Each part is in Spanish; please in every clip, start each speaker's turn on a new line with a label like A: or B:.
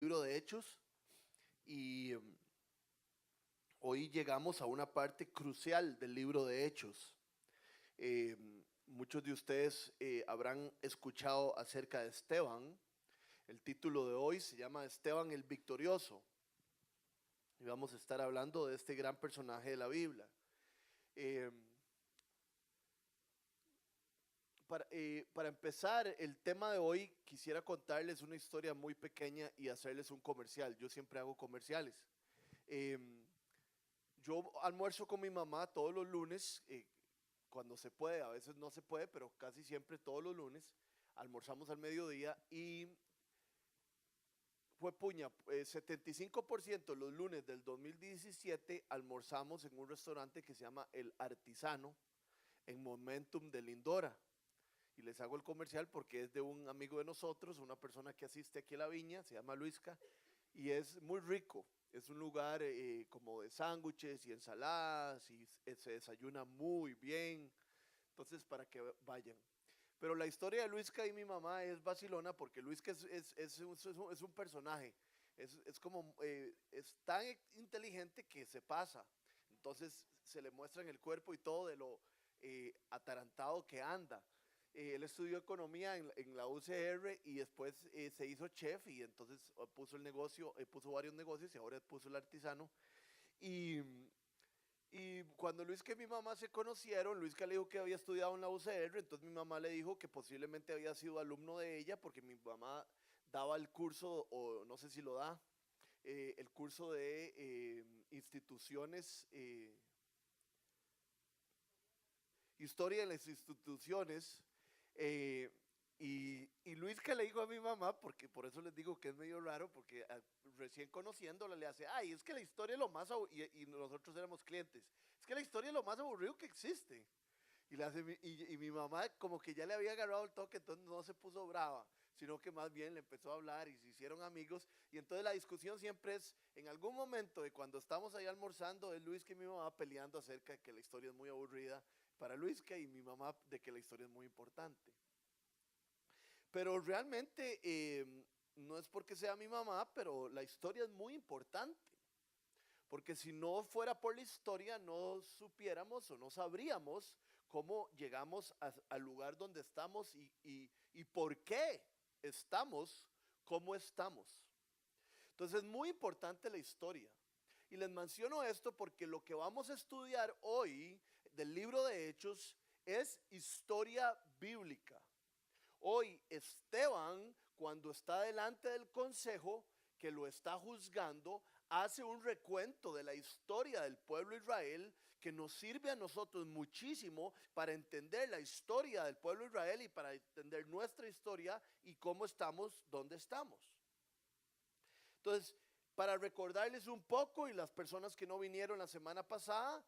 A: libro de Hechos y hoy llegamos a una parte crucial del libro de Hechos. Eh, Muchos de ustedes habrán escuchado acerca de Esteban. El título de hoy se llama Esteban el Victorioso y vamos a estar hablando de este gran personaje de la Biblia. Eh, para empezar el tema de hoy, quisiera contarles una historia muy pequeña y hacerles un comercial. Yo siempre hago comerciales. Eh, yo almuerzo con mi mamá todos los lunes, cuando se puede, a veces no se puede, pero casi siempre todos los lunes. Almorzamos al mediodía y fue puña, 75% los lunes del 2017 almorzamos en un restaurante que se llama El Artisano, en Momentum de Lindora. Y les hago el comercial porque es de un amigo de nosotros, una persona que asiste aquí a la viña, se llama Luisca, y es muy rico. Es un lugar como de sándwiches y ensaladas y se desayuna muy bien. Entonces, para que vayan. Pero la historia de Luisca y mi mamá es vacilona porque Luisca es un personaje. Es como, es tan inteligente que se pasa. Entonces, se le muestra en el cuerpo y todo de lo atarantado que anda. Él estudió economía en la UCR y después se hizo chef y entonces puso el negocio, puso varios negocios y ahora puso el artisano. Y, y cuando Luis y mi mamá se conocieron, Luis le dijo que había estudiado en la UCR, entonces mi mamá le dijo que posiblemente había sido alumno de ella porque mi mamá daba el curso, o no sé si lo da, el curso de instituciones, historia de las instituciones. Eh, y Luis que le dijo a mi mamá, porque por eso les digo que es medio raro, porque recién conociéndola le hace, ay, es que la historia es lo más aburrido, y nosotros éramos clientes, es que la historia es lo más aburrido que existe. Y, le hace, y mi mamá como que ya le había agarrado el toque, entonces no se puso brava, sino que más bien le empezó a hablar y se hicieron amigos. Y entonces la discusión siempre es, en algún momento de cuando estamos ahí almorzando, es Luis que mi mamá peleando acerca de que la historia es muy aburrida para Luis y mi mamá de que la historia es muy importante. Pero realmente no es porque sea mi mamá, pero la historia es muy importante. Porque si no fuera por la historia, no supiéramos o no sabríamos cómo llegamos al lugar donde estamos y por qué estamos como estamos. Entonces es muy importante la historia. Y les menciono esto porque lo que vamos a estudiar hoy del libro de Hechos es historia bíblica. Hoy Esteban, cuando está delante del consejo que lo está juzgando, hace un recuento de la historia del pueblo de Israel que nos sirve a nosotros muchísimo para entender la historia del pueblo de Israel y para entender nuestra historia y cómo estamos, dónde estamos. Entonces, para recordarles un poco y las personas que no vinieron la semana pasada,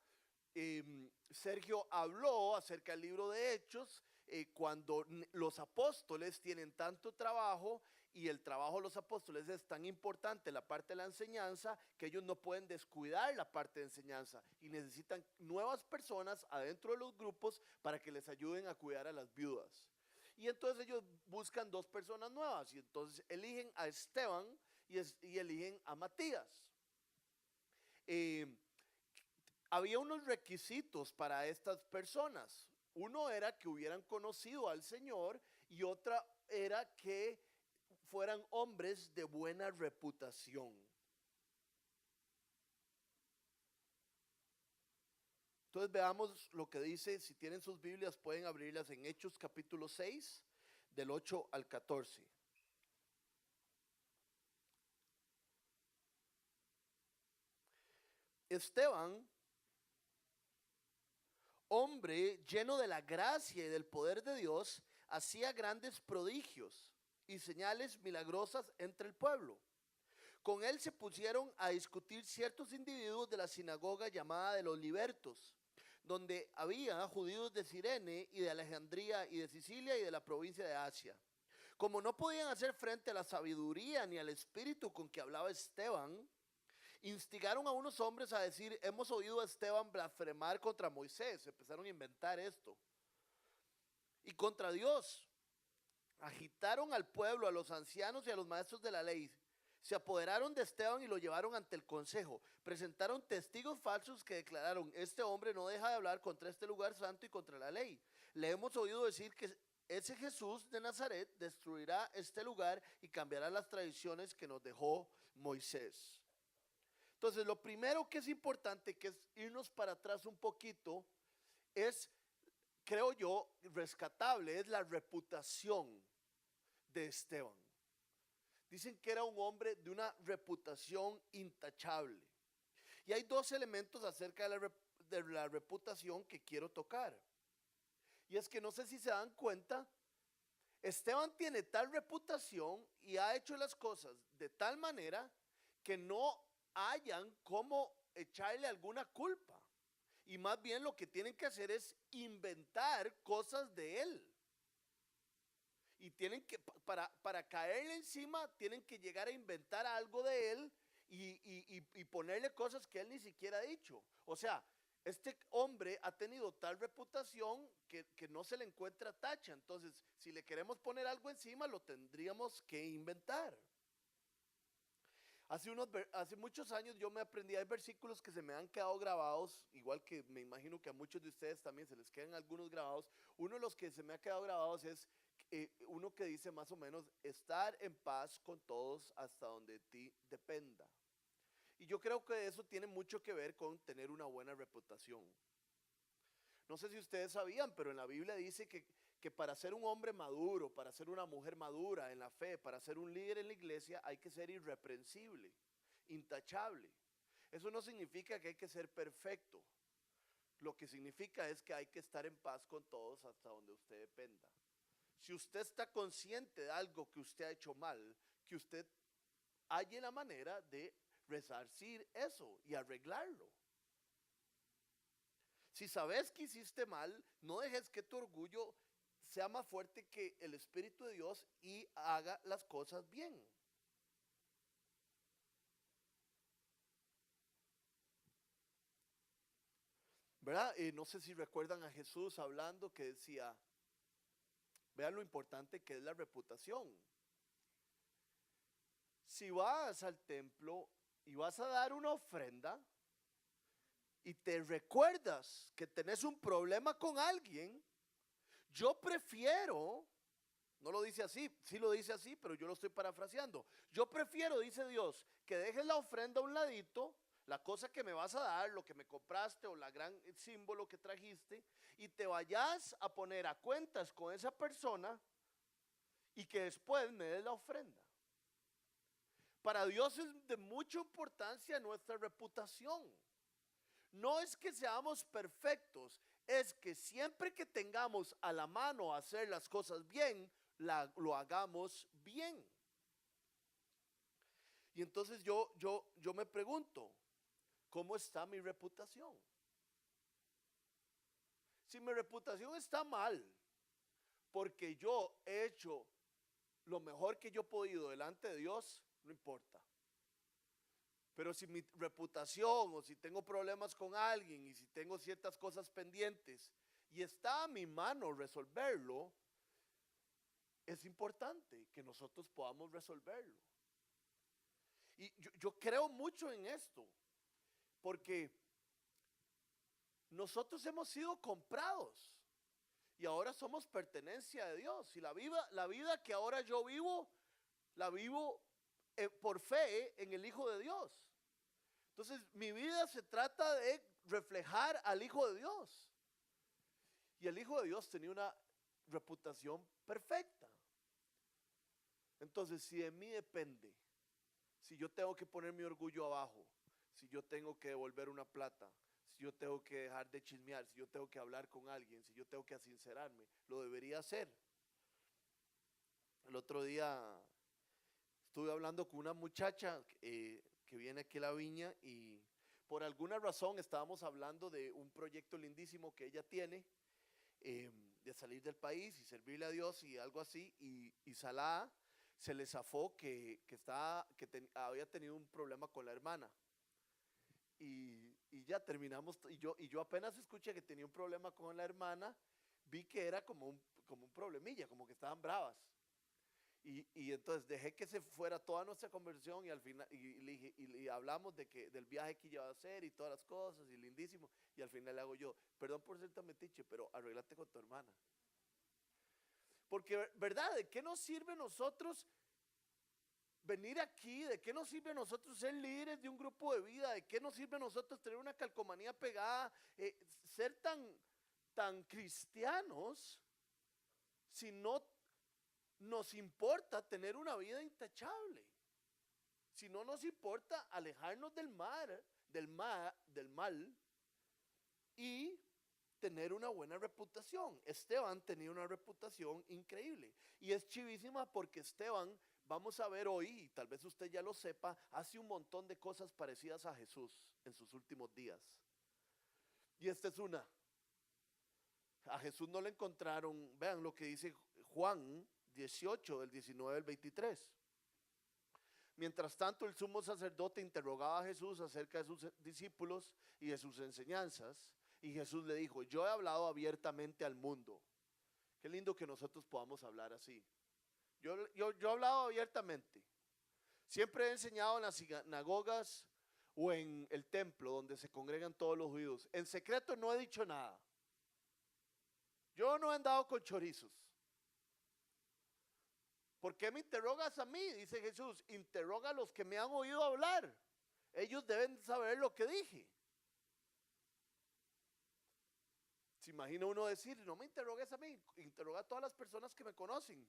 A: Sergio habló acerca del libro de Hechos, cuando los apóstoles tienen tanto trabajo y el trabajo de los apóstoles es tan importante, la parte de la enseñanza, que ellos no pueden descuidar la parte de enseñanza y necesitan nuevas personas adentro de los grupos para que les ayuden a cuidar a las viudas. Y entonces ellos buscan dos personas nuevas y entonces eligen a Esteban y eligen a Matías. Había unos requisitos para estas personas. Uno era que hubieran conocido al Señor y otra era que fueran hombres de buena reputación. Entonces veamos lo que dice, si tienen sus Biblias pueden abrirlas en Hechos capítulo 6, del 8 al 14. Esteban, hombre lleno de la gracia y del poder de Dios, hacía grandes prodigios y señales milagrosas entre el pueblo. Con él se pusieron a discutir ciertos individuos de la sinagoga llamada de los libertos, donde había judíos de Cirene y de Alejandría y de Sicilia y de la provincia de Asia. Como no podían hacer frente a la sabiduría ni al espíritu con que hablaba Esteban, instigaron a unos hombres a decir, hemos oído a Esteban blasfemar contra Moisés. Empezaron a inventar esto. Y contra Dios. Agitaron al pueblo, a los ancianos y a los maestros de la ley. Se apoderaron de Esteban y lo llevaron ante el consejo. Presentaron testigos falsos que declararon: este hombre no deja de hablar contra este lugar santo y contra la ley. Le hemos oído decir que ese Jesús de Nazaret destruirá este lugar y cambiará las tradiciones que nos dejó Moisés. Entonces, lo primero que es importante, que es irnos para atrás un poquito, es, creo yo, rescatable, es la reputación de Esteban. Dicen que era un hombre de una reputación intachable. Y hay dos elementos acerca de la reputación que quiero tocar. Y es que no sé si se dan cuenta, Esteban tiene tal reputación y ha hecho las cosas de tal manera que no hayan cómo echarle alguna culpa. Y más bien lo que tienen que hacer es inventar cosas de él. Y tienen que, para caerle encima, tienen que llegar a inventar algo de él y ponerle cosas que él ni siquiera ha dicho. O sea, este hombre ha tenido tal reputación que no se le encuentra tacha. Entonces, si le queremos poner algo encima, lo tendríamos que inventar. Hace muchos años yo me aprendí, hay versículos que se me han quedado grabados, igual que me imagino que a muchos de ustedes también se les quedan algunos grabados. Uno de los que se me ha quedado grabados es uno que dice más o menos: estar en paz con todos hasta donde de ti dependa. Y yo creo que eso tiene mucho que ver con tener una buena reputación. No sé si ustedes sabían, pero en la Biblia dice que para ser un hombre maduro, para ser una mujer madura en la fe, para ser un líder en la iglesia, hay que ser irreprensible, intachable. Eso no significa que hay que ser perfecto. Lo que significa es que hay que estar en paz con todos hasta donde usted dependa. Si usted está consciente de algo que usted ha hecho mal, que usted halle la manera de resarcir eso y arreglarlo. Si sabes que hiciste mal, no dejes que tu orgullo sea más fuerte que el Espíritu de Dios y haga las cosas bien. ¿Verdad? No sé si recuerdan a Jesús hablando que decía, vean lo importante que es la reputación. Si vas al templo y vas a dar una ofrenda y te recuerdas que tenés un problema con alguien, yo prefiero, no lo dice así, sí lo dice así, pero yo lo estoy parafraseando. Yo prefiero, dice Dios, que dejes la ofrenda a un ladito, la cosa que me vas a dar, lo que me compraste o la gran símbolo que trajiste, y te vayas a poner a cuentas con esa persona y que después me des la ofrenda. Para Dios es de mucha importancia nuestra reputación. No es que seamos perfectos, es que siempre que tengamos a la mano hacer las cosas bien, lo hagamos bien. Y entonces yo me pregunto, ¿cómo está mi reputación? Si mi reputación está mal, porque yo he hecho lo mejor que yo he podido delante de Dios, no importa. Pero si mi reputación o si tengo problemas con alguien y si tengo ciertas cosas pendientes y está a mi mano resolverlo, es importante que nosotros podamos resolverlo. Y yo creo mucho en esto, porque nosotros hemos sido comprados y ahora somos pertenencia de Dios. Y la vida que ahora yo vivo, la vivo por fe en el Hijo de Dios. Entonces mi vida se trata de reflejar al Hijo de Dios. Y el Hijo de Dios tenía una reputación perfecta. Entonces, si de mí depende, si yo tengo que poner mi orgullo abajo, si yo tengo que devolver una plata, si yo tengo que dejar de chismear, si yo tengo que hablar con alguien, si yo tengo que sincerarme, lo debería hacer. El otro día estuve hablando con una muchacha que viene aquí a la viña y por alguna razón estábamos hablando de un proyecto lindísimo que ella tiene, de salir del país y servirle a Dios y algo así, y Salah se le zafó que había tenido un problema con la hermana. Y ya terminamos, y yo apenas escuché que tenía un problema con la hermana, vi que era como un problemilla, como que estaban bravas. Y entonces dejé que se fuera toda nuestra conversación y al final y hablamos del viaje que iba a hacer y todas las cosas y lindísimo. Y al final le hago yo, perdón por ser tan metiche, pero arreglate con tu hermana. Porque, ¿verdad? ¿De qué nos sirve a nosotros venir aquí? ¿De qué nos sirve a nosotros ser líderes de un grupo de vida? ¿De qué nos sirve a nosotros tener una calcomanía pegada? Ser tan cristianos si no nos importa tener una vida intachable, si no nos importa alejarnos del mal y tener una buena reputación. Esteban tenía una reputación increíble y es chivísima porque Esteban, vamos a ver hoy, y tal vez usted ya lo sepa, hace un montón de cosas parecidas a Jesús en sus últimos días. Y esta es una. A Jesús no le encontraron, vean lo que dice Juan 18, del 19 al 23. Mientras tanto, el sumo sacerdote interrogaba a Jesús acerca de sus discípulos y de sus enseñanzas. Y Jesús le dijo, yo he hablado abiertamente al mundo. Qué lindo que nosotros podamos hablar así. Yo he hablado abiertamente. Siempre he enseñado en las sinagogas o en el templo donde se congregan todos los judíos. En secreto no he dicho nada. Yo no he andado con chorizos. ¿Por qué me interrogas a mí? Dice Jesús, interroga a los que me han oído hablar. Ellos deben saber lo que dije. Se imagina uno decir, no me interrogues a mí, interroga a todas las personas que me conocen.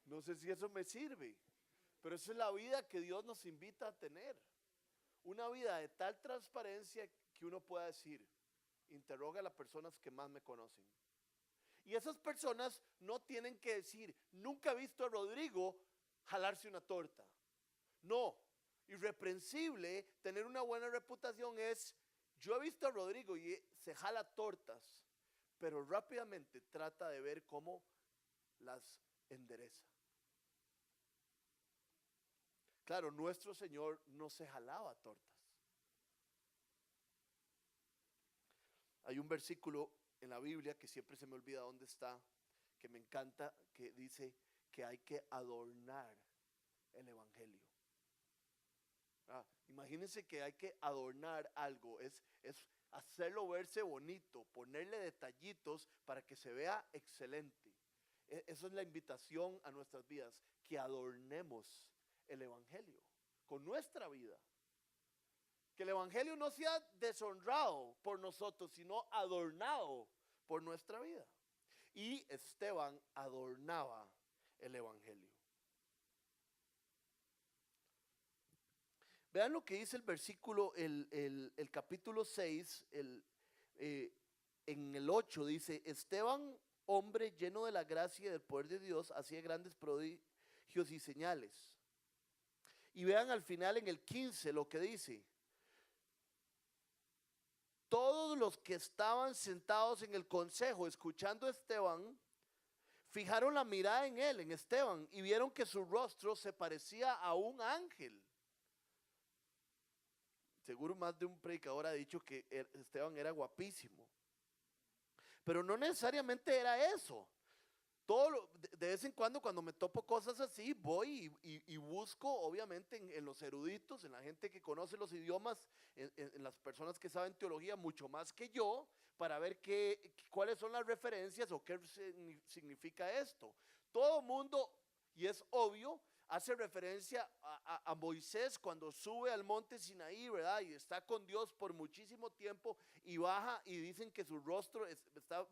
A: No sé si eso me sirve, pero esa es la vida que Dios nos invita a tener. Una vida de tal transparencia que uno pueda decir, interroga a las personas que más me conocen. Y esas personas no tienen que decir, nunca he visto a Rodrigo jalarse una torta. No, irreprensible, tener una buena reputación es, yo he visto a Rodrigo y se jala tortas, pero rápidamente trata de ver cómo las endereza. Claro, nuestro Señor no se jalaba tortas. Hay un versículo en la Biblia que siempre se me olvida dónde está, que me encanta, que dice que hay que adornar el evangelio. Imagínense que hay que adornar algo, es hacerlo verse bonito, ponerle detallitos para que se vea excelente. Eso es la invitación a nuestras vidas, que adornemos el evangelio con nuestra vida. Que el evangelio no sea deshonrado por nosotros, sino adornado por nuestra vida. Y Esteban adornaba el evangelio. Vean lo que dice el versículo, el capítulo 6, en el 8 dice, Esteban, hombre lleno de la gracia y del poder de Dios, hacía grandes prodigios y señales. Y vean al final en el 15 lo que dice. Todos los que estaban sentados en el consejo escuchando a Esteban, fijaron la mirada en él, en Esteban, y vieron que su rostro se parecía a un ángel. Seguro más de un predicador ha dicho que Esteban era guapísimo. Pero no necesariamente era eso. De vez en cuando me topo cosas así, voy y busco obviamente en los eruditos, en la gente que conoce los idiomas, en las personas que saben teología mucho más que yo, para ver cuáles son las referencias o qué significa esto. Todo mundo, y es obvio, hace referencia a Moisés cuando sube al monte Sinaí, ¿verdad? Y está con Dios por muchísimo tiempo y baja y dicen que su rostro está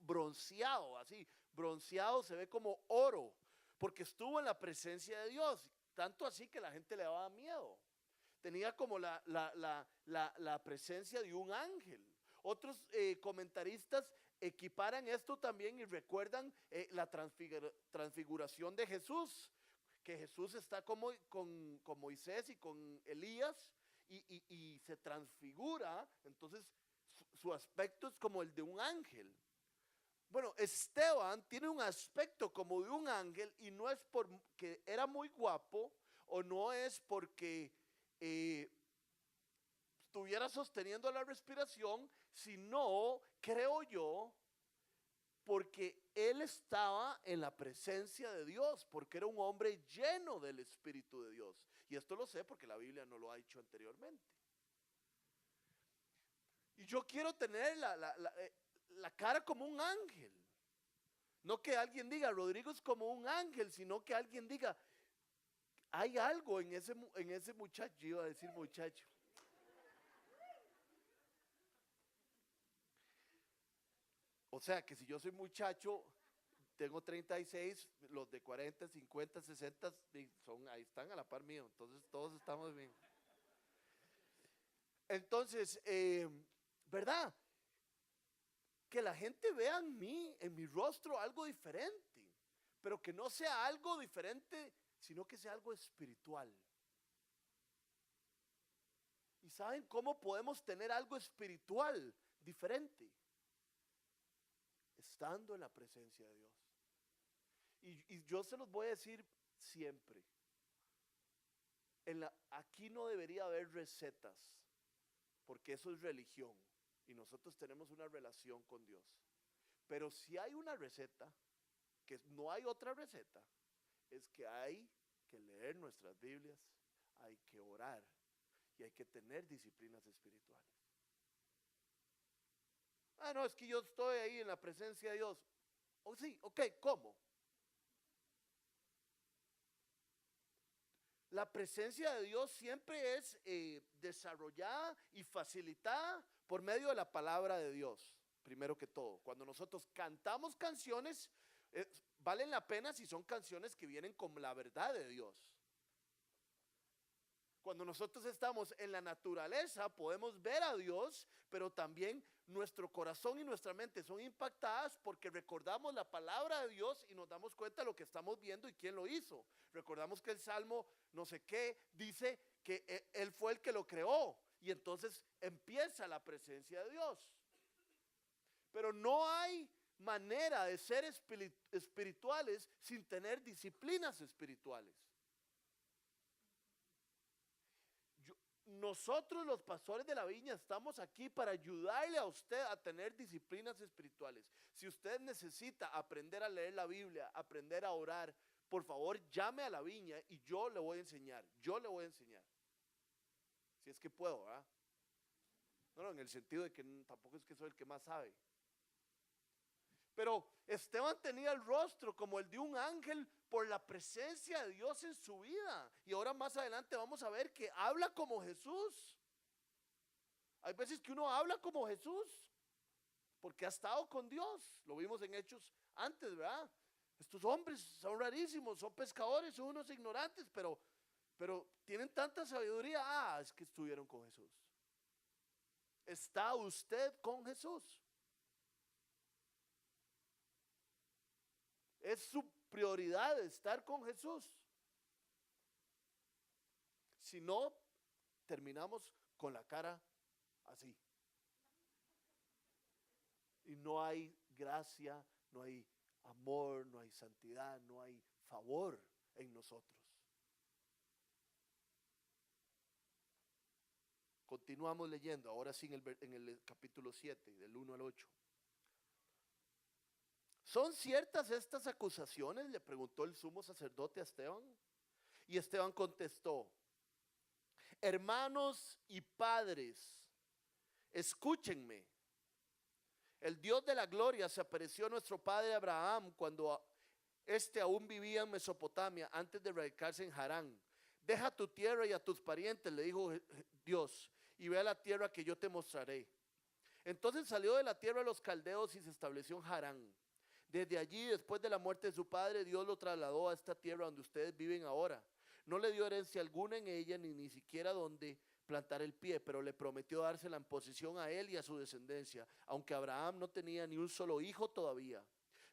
A: bronceado, así, bronceado, se ve como oro, porque estuvo en la presencia de Dios, tanto así que la gente le daba miedo. Tenía como la presencia de un ángel. Otros comentaristas equiparan esto también y recuerdan la transfiguración de Jesús, que Jesús está como con Moisés y con Elías y se transfigura, entonces su aspecto es como el de un ángel. Bueno, Esteban tiene un aspecto como de un ángel y no es porque era muy guapo o no es porque estuviera sosteniendo la respiración, sino, creo yo, porque él estaba en la presencia de Dios, porque era un hombre lleno del Espíritu de Dios. Y esto lo sé porque la Biblia no lo ha dicho anteriormente. Y yo quiero tener la cara como un ángel. No que alguien diga, Rodrigo es como un ángel, sino que alguien diga, hay algo en ese muchacho. Yo iba a decir muchacho. O sea, que si yo soy muchacho, tengo 36, los de 40, 50, 60, ahí están a la par mío. Entonces todos estamos bien. Entonces, ¿verdad? Que la gente vea en mi rostro algo diferente, pero que no sea algo diferente, sino que sea algo espiritual. ¿Y saben cómo podemos tener algo espiritual diferente? Estando en la presencia de Dios. Y yo se los voy a decir siempre. Aquí no debería haber recetas, porque eso es religión. Y nosotros tenemos una relación con Dios. Pero si hay una receta, que no hay otra receta, es que hay que leer nuestras Biblias, hay que orar y hay que tener disciplinas espirituales. Ah, no, es que yo estoy ahí en la presencia de Dios. Oh, sí, ok, ¿cómo? La presencia de Dios siempre es desarrollada y facilitada por medio de la palabra de Dios, primero que todo. Cuando nosotros cantamos canciones, valen la pena si son canciones que vienen con la verdad de Dios. Cuando nosotros estamos en la naturaleza, podemos ver a Dios, pero también nuestro corazón y nuestra mente son impactadas porque recordamos la palabra de Dios y nos damos cuenta de lo que estamos viendo y quién lo hizo. Recordamos que el Salmo no sé qué dice que Él fue el que lo creó y entonces empieza la presencia de Dios. Pero no hay manera de ser espirituales sin tener disciplinas espirituales. Nosotros los pastores de la viña estamos aquí para ayudarle a usted a tener disciplinas espirituales. Si usted necesita aprender a leer la Biblia, aprender a orar, por favor llame a la viña y yo le voy a enseñar. Yo le voy a enseñar. Si es que puedo, ¿verdad? No, en el sentido de que tampoco es que soy el que más sabe. Pero Esteban tenía el rostro como el de un ángel por la presencia de Dios en su vida. Y ahora más adelante vamos a ver que habla como Jesús. Hay veces que uno habla como Jesús porque ha estado con Dios. Lo vimos en Hechos antes, ¿verdad? Estos hombres son rarísimos, son pescadores, son unos ignorantes, pero tienen tanta sabiduría. Ah, es que estuvieron con Jesús. ¿Está usted con Jesús? Es su prioridad estar con Jesús. Si no, terminamos con la cara así. Y no hay gracia, no hay amor, no hay santidad, no hay favor en nosotros. Continuamos leyendo, ahora sí en el capítulo 7, del 1 al 8. ¿Son ciertas estas acusaciones?, le preguntó el sumo sacerdote a Esteban. Y Esteban contestó: hermanos y padres, escúchenme. El Dios de la gloria se apareció a nuestro padre Abraham cuando éste aún vivía en Mesopotamia, antes de radicarse en Harán. Deja tu tierra y a tus parientes, le dijo Dios, y ve a la tierra que yo te mostraré. Entonces salió de la tierra de los caldeos y se estableció en Harán. Desde allí, después de la muerte de su padre, Dios lo trasladó a esta tierra donde ustedes viven ahora. No le dio herencia alguna en ella, ni siquiera donde plantar el pie, pero le prometió dársela en posesión a él y a su descendencia, aunque Abraham no tenía ni un solo hijo todavía.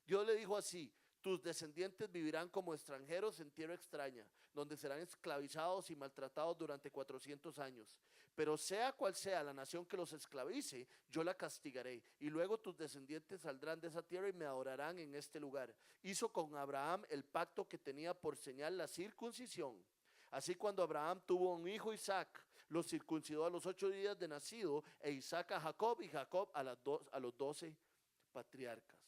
A: Dios le dijo así: tus descendientes vivirán como extranjeros en tierra extraña, donde serán esclavizados y maltratados durante 400 años. Pero sea cual sea la nación que los esclavice, yo la castigaré. Y luego tus descendientes saldrán de esa tierra y me adorarán en este lugar. Hizo con Abraham el pacto que tenía por señal la circuncisión. Así, cuando Abraham tuvo un hijo, Isaac, lo circuncidó a los 8 días de nacido, e Isaac a Jacob y Jacob a los 12 patriarcas.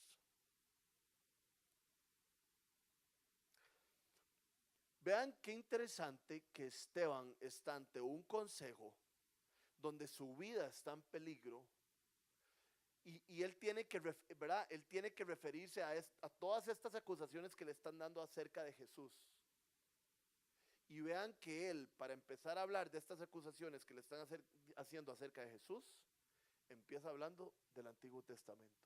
A: Vean qué interesante que Esteban está ante un consejo donde su vida está en peligro y él tiene que, ¿verdad? Él tiene que referirse a todas estas acusaciones que le están dando acerca de Jesús. Y vean que él, para empezar a hablar de estas acusaciones que le están haciendo acerca de Jesús, empieza hablando del Antiguo Testamento.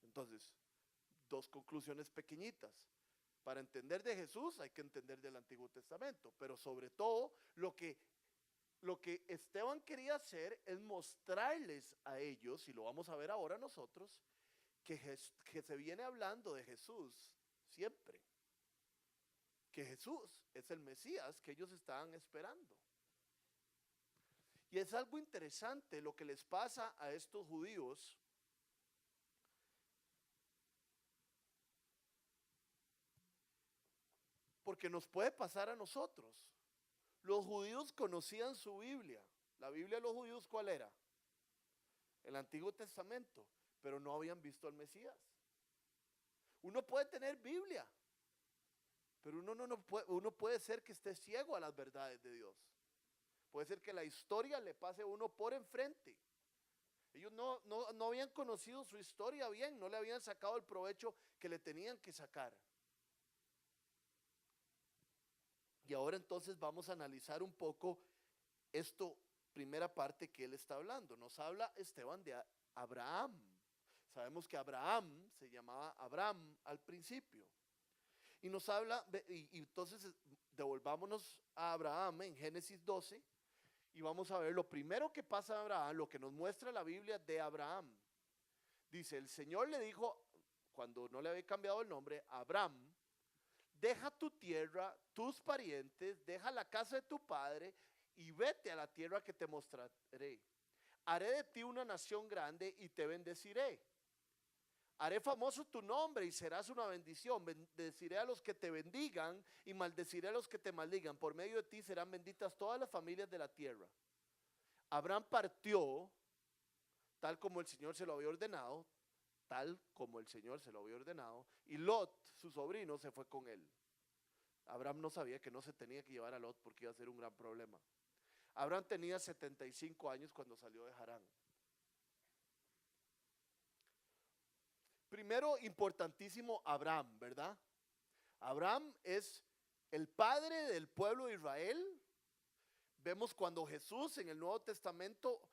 A: Entonces, dos conclusiones pequeñitas. Para entender de Jesús hay que entender del Antiguo Testamento, pero sobre todo lo que Esteban quería hacer es mostrarles a ellos, y lo vamos a ver ahora nosotros, que se viene hablando de Jesús siempre, que Jesús es el Mesías que ellos estaban esperando. Y es algo interesante lo que les pasa a estos judíos, porque nos puede pasar a nosotros. Los judíos conocían su Biblia. La Biblia de los judíos, ¿cuál era? El Antiguo Testamento, pero no habían visto al Mesías. Uno puede tener Biblia, pero uno puede ser que esté ciego a las verdades de Dios. Puede ser que la historia le pase a uno por enfrente. Ellos no habían conocido su historia bien, no le habían sacado el provecho que le tenían que sacar. Y ahora entonces vamos a analizar un poco esto, primera parte que él está hablando. Nos habla Esteban de Abraham. Sabemos que Abraham se llamaba Abram al principio. Y nos habla, y entonces devolvámonos a Abraham en Génesis 12 y vamos a ver lo primero que pasa a Abraham, lo que nos muestra la Biblia de Abraham. Dice, el Señor le dijo, cuando no le había cambiado el nombre, Abraham, deja tu tierra, tus parientes, deja la casa de tu padre y vete a la tierra que te mostraré. Haré de ti una nación grande y te bendeciré. Haré famoso tu nombre y serás una bendición. Bendeciré a los que te bendigan y maldeciré a los que te maldigan. Por medio de ti serán benditas todas las familias de la tierra. Abraham partió, tal como el Señor se lo había ordenado, y Lot, su sobrino, se fue con él. Abraham no sabía que no se tenía que llevar a Lot porque iba a ser un gran problema. Abraham tenía 75 años cuando salió de Harán. Primero, importantísimo, Abraham, ¿verdad? Abraham es el padre del pueblo de Israel. Vemos cuando Jesús en el Nuevo Testamento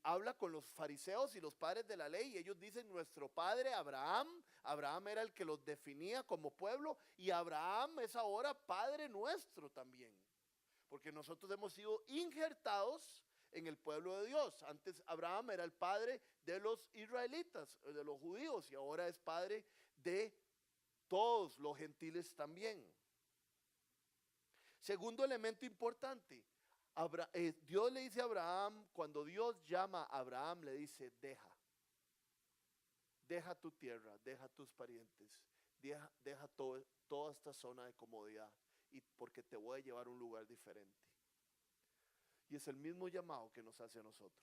A: habla con los fariseos y los padres de la ley, y ellos dicen nuestro padre Abraham. Abraham era el que los definía como pueblo, y Abraham es ahora padre nuestro también, porque nosotros hemos sido injertados en el pueblo de Dios. Antes Abraham era el padre de los israelitas, de los judíos, y ahora es padre de todos los gentiles también. Segundo elemento importante, Dios le dice a Abraham, cuando Dios llama a Abraham, le dice, deja tu tierra, deja tus parientes, deja toda esta zona de comodidad, y porque te voy a llevar a un lugar diferente. Y es el mismo llamado que nos hace a nosotros.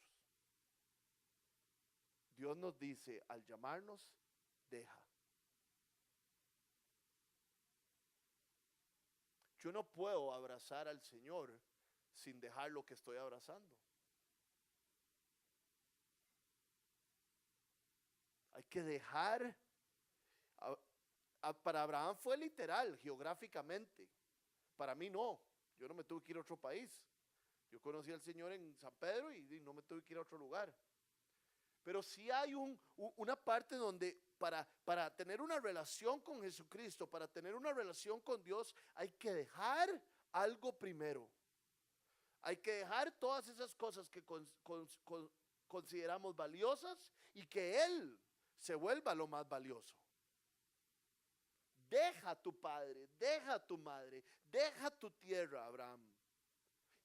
A: Dios nos dice, al llamarnos, deja. Yo no puedo abrazar al Señor sin dejar lo que estoy abrazando. Hay que dejar. Para Abraham fue literal, geográficamente. Para mí no. Yo no me tuve que ir a otro país. Yo conocí al Señor en San Pedro y no me tuve que ir a otro lugar. Pero sí hay una parte donde para tener una relación con Jesucristo, para tener una relación con Dios, hay que dejar algo primero. Hay que dejar todas esas cosas que consideramos valiosas y que Él se vuelva lo más valioso. Deja a tu padre, deja a tu madre, deja tu tierra, Abraham,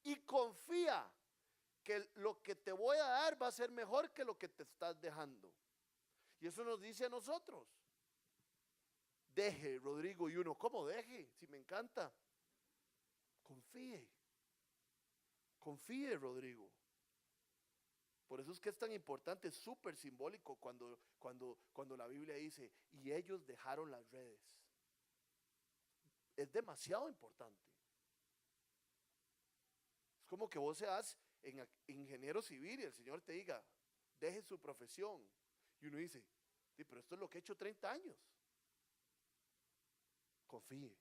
A: y confía que lo que te voy a dar va a ser mejor que lo que te estás dejando. Y eso nos dice a nosotros. Deje, Rodrigo, y uno, ¿cómo deje? Si me encanta. Confíe, Rodrigo. Por eso es que es tan importante, es súper simbólico cuando la Biblia dice, y ellos dejaron las redes. es demasiado importante. Es como que vos seas ingeniero civil y el Señor te diga, deje su profesión. Y uno dice, sí, pero esto es lo que he hecho 30 años. Confíe.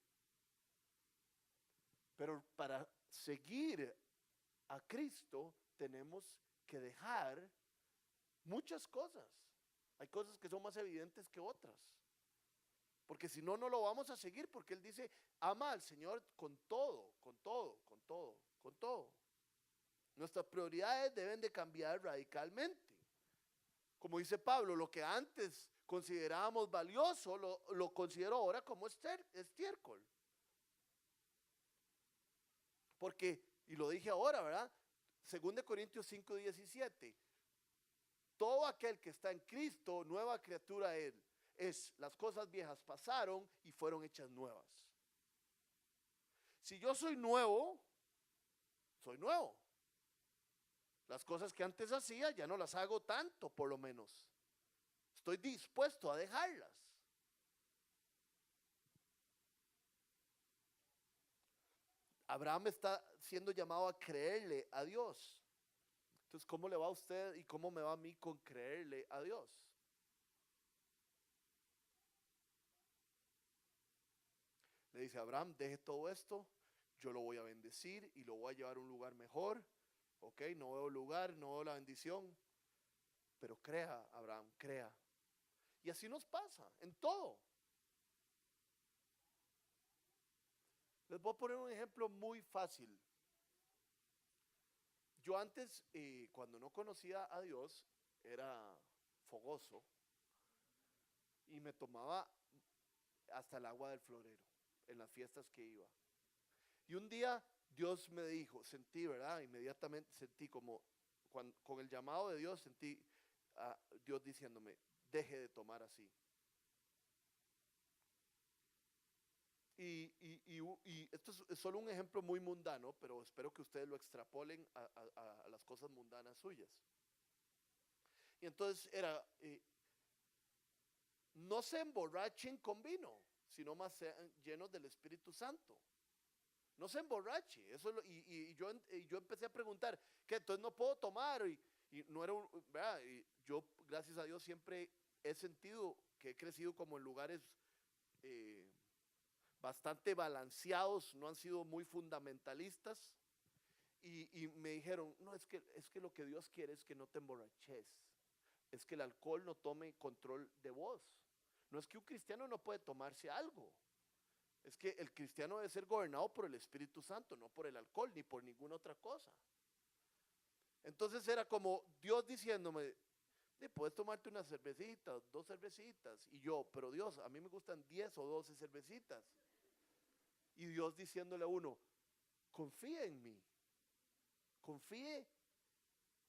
A: Pero para seguir a Cristo tenemos que dejar muchas cosas. Hay cosas que son más evidentes que otras. Porque si no, no lo vamos a seguir, porque Él dice, ama al Señor con todo, con todo, con todo, con todo. Nuestras prioridades deben de cambiar radicalmente. Como dice Pablo, lo que antes considerábamos valioso, lo considero ahora como estiércol. Porque, y lo dije ahora, ¿verdad? 2 Corintios 5:17. Todo aquel que está en Cristo, nueva criatura es. Las cosas viejas pasaron y fueron hechas nuevas. Si yo soy nuevo, soy nuevo. Las cosas que antes hacía ya no las hago tanto, por lo menos. Estoy dispuesto a dejarlas. Abraham está siendo llamado a creerle a Dios. Entonces, ¿cómo le va a usted y cómo me va a mí con creerle a Dios? Le dice a Abraham, deje todo esto, yo lo voy a bendecir y lo voy a llevar a un lugar mejor. Ok, no veo lugar, no veo la bendición, pero crea, Abraham, crea. Y así nos pasa en todo. Les voy a poner un ejemplo muy fácil. Yo antes, cuando no conocía a Dios, era fogoso y me tomaba hasta el agua del florero en las fiestas que iba. Y un día Dios me dijo, sentí, ¿verdad? Inmediatamente sentí como, con el llamado de Dios, sentí a Dios diciéndome, deje de tomar así. Y esto es solo un ejemplo muy mundano, pero espero que ustedes lo extrapolen a las cosas mundanas suyas. Y entonces era, no se emborrachen con vino, sino más sean llenos del Espíritu Santo. No se emborrache. Yo empecé a preguntar, ¿qué? Entonces no puedo tomar. Y no era ¿verdad? Y yo, gracias a Dios, siempre he sentido que he crecido como en lugares bastante balanceados, no han sido muy fundamentalistas. Y me dijeron, no, es que lo que Dios quiere es que no te emborraches. Es que el alcohol no tome control de vos. No es que un cristiano no puede tomarse algo. Es que el cristiano debe ser gobernado por el Espíritu Santo, no por el alcohol ni por ninguna otra cosa. Entonces era como Dios diciéndome, puedes tomarte una cervecita, 2 cervecitas. Y yo, pero Dios, a mí me gustan 10 o 12 cervecitas. Y Dios diciéndole a uno, confíe en mí, confíe.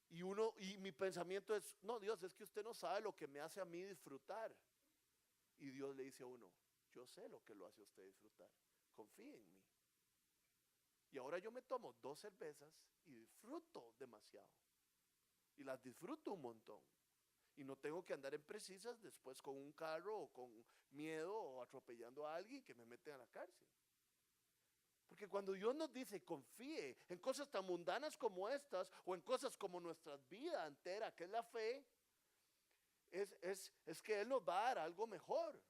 A: Y mi pensamiento es, no, Dios, es que usted no sabe lo que me hace a mí disfrutar. Y Dios le dice a uno, yo sé lo que lo hace a usted disfrutar, confíe en mí. Y ahora yo me tomo 2 cervezas y disfruto demasiado. Y las disfruto un montón. Y no tengo que andar en precisas después con un carro o con miedo o atropellando a alguien que me meten a la cárcel. Porque cuando Dios nos dice confíe en cosas tan mundanas como estas o en cosas como nuestra vida entera, que es la fe, es que Él nos va a dar algo mejor.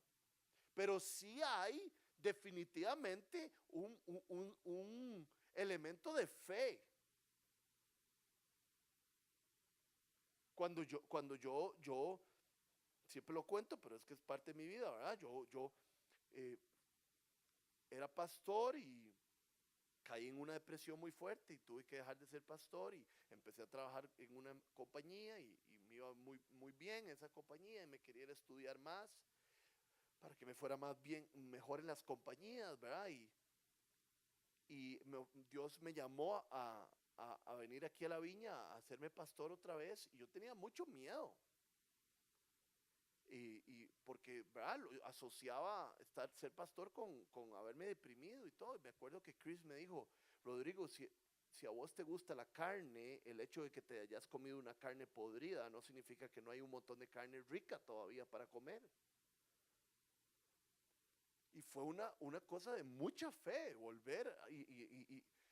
A: Pero sí hay definitivamente un elemento de fe. Cuando yo siempre lo cuento, pero es que es parte de mi vida, ¿verdad? Yo era pastor y caí en una depresión muy fuerte y tuve que dejar de ser pastor y empecé a trabajar en una compañía y me iba muy, muy bien en esa compañía y me quería estudiar más para que me fuera más bien, mejor en las compañías, ¿verdad? Dios me llamó a venir aquí a la viña a hacerme pastor otra vez y yo tenía mucho miedo. Y porque, ¿verdad? Asociaba ser pastor con haberme deprimido y todo. Y me acuerdo que Chris me dijo, Rodrigo, si a vos te gusta la carne, el hecho de que te hayas comido una carne podrida no significa que no hay un montón de carne rica todavía para comer. Y fue una cosa de mucha fe, volver,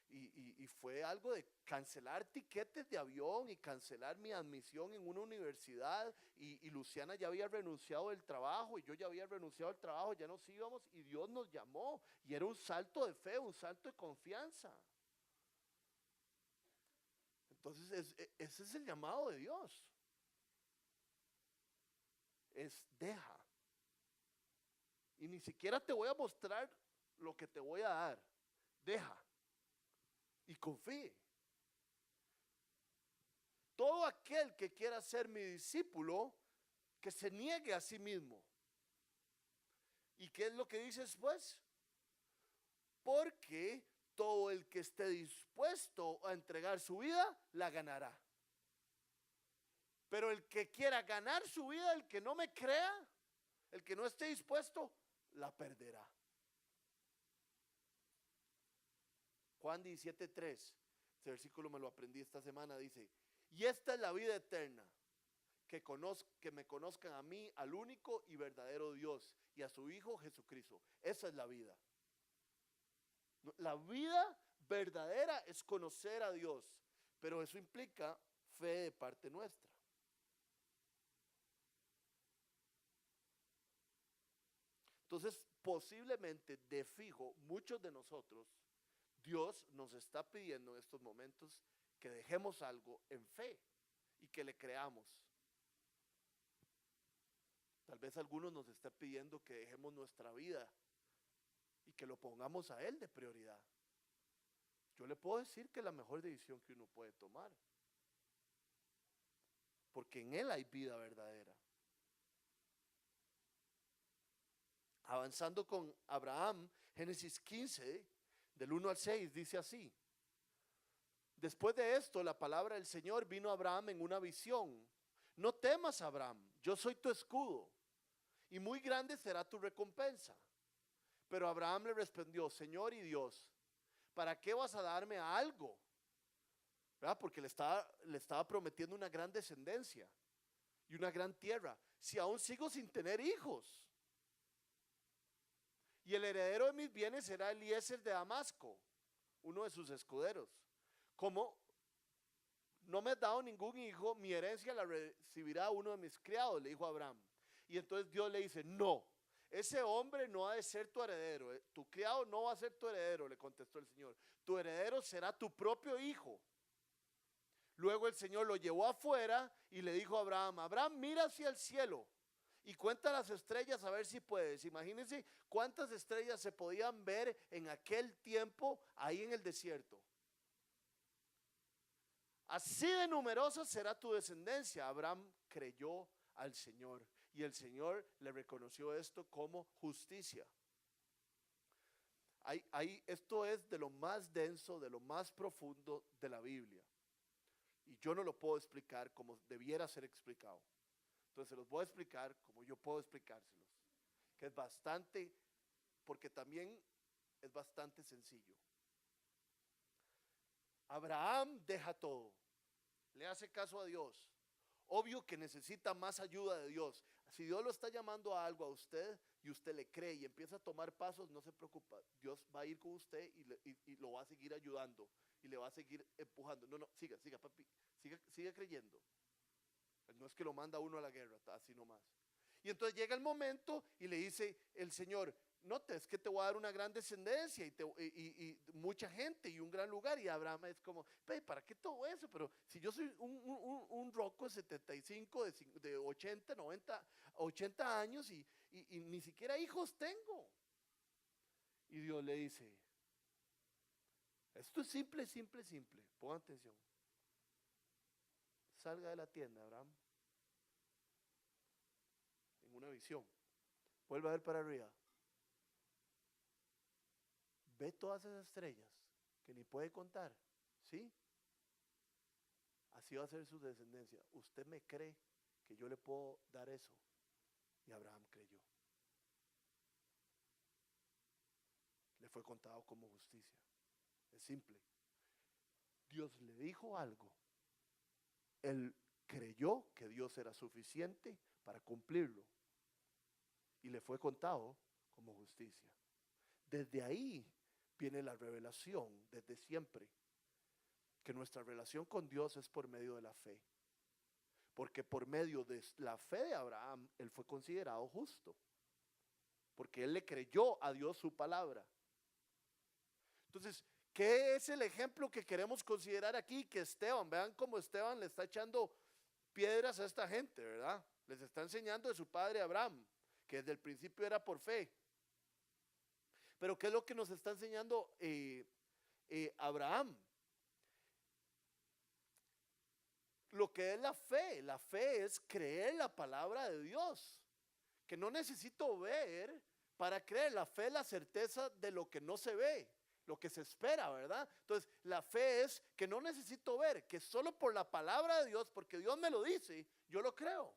A: y fue algo de cancelar tiquetes de avión y cancelar mi admisión en una universidad, y Luciana ya había renunciado del trabajo, y yo ya había renunciado del trabajo, ya nos íbamos, y Dios nos llamó, y era un salto de fe, un salto de confianza. Entonces, ese es el llamado de Dios, es deja. Y ni siquiera te voy a mostrar lo que te voy a dar. Deja y confíe. Todo aquel que quiera ser mi discípulo, que se niegue a sí mismo. ¿Y qué es lo que dice después? Porque todo el que esté dispuesto a entregar su vida, la ganará. Pero el que quiera ganar su vida, el que no me crea, el que no esté dispuesto, la perderá. Juan 17:3, ese versículo me lo aprendí esta semana, dice: y esta es la vida eterna, que me conozcan a mí, al único y verdadero Dios, y a su Hijo Jesucristo. Esa es la vida. La vida verdadera es conocer a Dios, pero eso implica fe de parte nuestra. Entonces, posiblemente, de fijo, muchos de nosotros, Dios nos está pidiendo en estos momentos que dejemos algo en fe y que le creamos. Tal vez algunos nos está pidiendo que dejemos nuestra vida y que lo pongamos a Él de prioridad. Yo le puedo decir que es la mejor decisión que uno puede tomar, porque en Él hay vida verdadera. Avanzando con Abraham, Génesis 15, del 1 al 6, dice así: después de esto, la palabra del Señor vino a Abraham en una visión: no temas, Abraham, yo soy tu escudo, y muy grande será tu recompensa. Pero Abraham le respondió: Señor y Dios, ¿para qué vas a darme algo? ¿Verdad? Porque le estaba prometiendo una gran descendencia y una gran tierra, si aún sigo sin tener hijos. Y el heredero de mis bienes será Eliezer de Damasco, uno de sus escuderos. Como no me has dado ningún hijo, mi herencia la recibirá uno de mis criados, le dijo Abraham. Y entonces Dios le dice: no, ese hombre no ha de ser tu heredero, tu criado no va a ser tu heredero, le contestó el Señor. Tu heredero será tu propio hijo. Luego el Señor lo llevó afuera y le dijo a Abraham: Abraham, mira hacia el cielo y cuenta las estrellas a ver si puedes. Imagínense cuántas estrellas se podían ver en aquel tiempo ahí en el desierto. Así de numerosa será tu descendencia. Abraham creyó al Señor y el Señor le reconoció esto como justicia. Esto es de lo más denso, de lo más profundo de la Biblia. Y yo no lo puedo explicar como debiera ser explicado. Entonces se los voy a explicar como yo puedo explicárselos. Que es bastante, porque también es bastante sencillo. Abraham deja todo, le hace caso a Dios. Obvio que necesita más ayuda de Dios. Si Dios lo está llamando a algo a usted y usted le cree y empieza a tomar pasos, no se preocupa. Dios va a ir con usted y lo va a seguir ayudando y le va a seguir empujando. No, siga papi, siga creyendo. No es que lo manda uno a la guerra, así nomás. Y entonces llega el momento y le dice el Señor: note, es que te voy a dar una gran descendencia y mucha gente y un gran lugar. Y Abraham es como: ¿para qué todo eso? Pero si yo soy un roco de 75, de 80, 90, 80 años y ni siquiera hijos tengo. Y Dios le dice: esto es simple, simple, simple. Pongan atención. Salga de la tienda, Abraham. En una visión. Vuelva a ver para arriba. Ve todas esas estrellas que ni puede contar, ¿sí? Así va a ser su descendencia. ¿Usted me cree que yo le puedo dar eso? Y Abraham creyó. Le fue contado como justicia. Es simple. Dios le dijo algo. Él creyó que Dios era suficiente para cumplirlo. Y le fue contado como justicia. Desde ahí viene la revelación, desde siempre, que nuestra relación con Dios es por medio de la fe. Porque por medio de la fe de Abraham, él fue considerado justo. Porque él le creyó a Dios su palabra. Entonces, ¿qué es el ejemplo que queremos considerar aquí? Que Esteban, vean cómo Esteban le está echando piedras a esta gente, ¿verdad? Les está enseñando de su padre Abraham, que desde el principio era por fe. Pero ¿qué es lo que nos está enseñando Abraham? Lo que es la fe es creer la palabra de Dios, que no necesito ver para creer. La fe es la certeza de lo que no se ve, lo que se espera, ¿verdad? Entonces, la fe es que no necesito ver, que solo por la palabra de Dios, porque Dios me lo dice, yo lo creo.